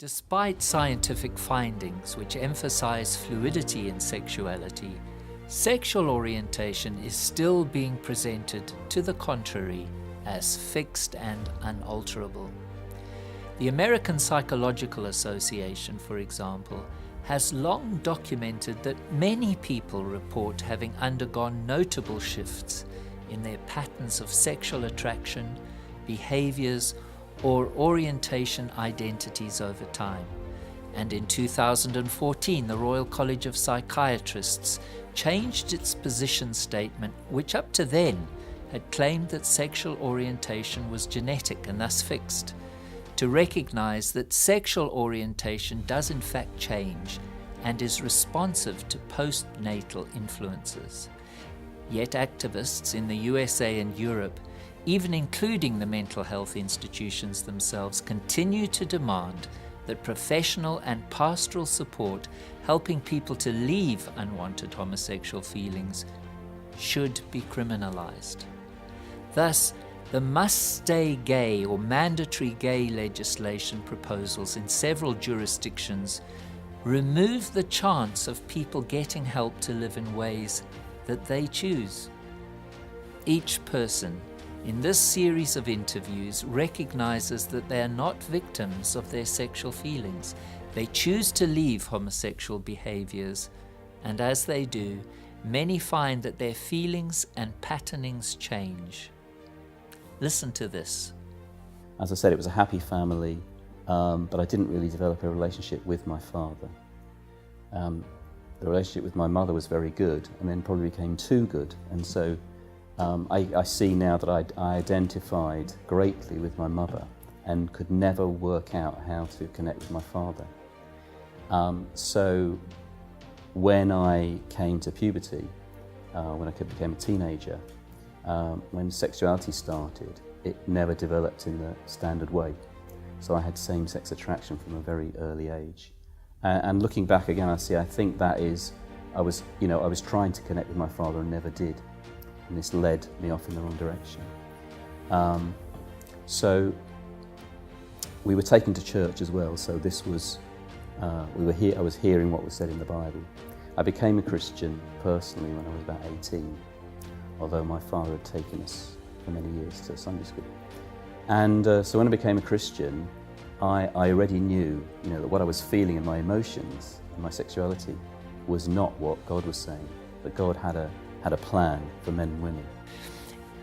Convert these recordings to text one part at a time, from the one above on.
Despite scientific findings which emphasize fluidity in sexuality, sexual orientation is still being presented to the contrary as fixed and unalterable. The American Psychological Association, for example, has long documented that many people report having undergone notable shifts in their patterns of sexual attraction, behaviors, or orientation identities over time. And in 2014, the Royal College of Psychiatrists changed its position statement, which up to then had claimed that sexual orientation was genetic and thus fixed, to recognize that sexual orientation does in fact change and is responsive to postnatal influences. Yet activists in the USA and Europe, even including the mental health institutions themselves, continue to demand that professional and pastoral support helping people to leave unwanted homosexual feelings should be criminalized. Thus, the must stay gay or mandatory gay legislation proposals in several jurisdictions remove the chance of people getting help to live in ways that they choose. Each person in this series of interviews recognizes that they are not victims of their sexual feelings. They choose to leave homosexual behaviors, and as they do, many find that their feelings and patternings change. Listen to this. As I said, it was a happy family, but I didn't really develop a relationship with my father. The relationship with my mother was very good, and then probably became too good, and so I see now that I identified greatly with my mother and could never work out how to connect with my father. So when I came to puberty, when I became a teenager, when sexuality started, it never developed in the standard way. So I had same-sex attraction from a very early age. And looking back again, I think that is, I was trying to connect with my father and never did. And this led me off in the wrong direction. So we were taken to church as well. So this was, I was hearing what was said in the Bible. I became a Christian personally when I was about 18, although my father had taken us for many years to Sunday school. And so when I became a Christian, I already knew, that what I was feeling in my emotions and my sexuality was not what God was saying, but God had a plan for men and women.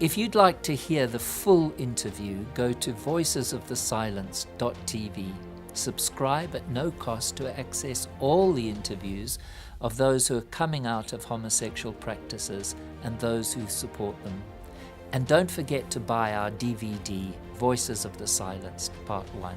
If you'd like to hear the full interview, go to voicesofthesilence.tv. Subscribe at no cost to access all the interviews of those who are coming out of homosexual practices and those who support them. And don't forget to buy our DVD, Voices of the Silenced, Part 1.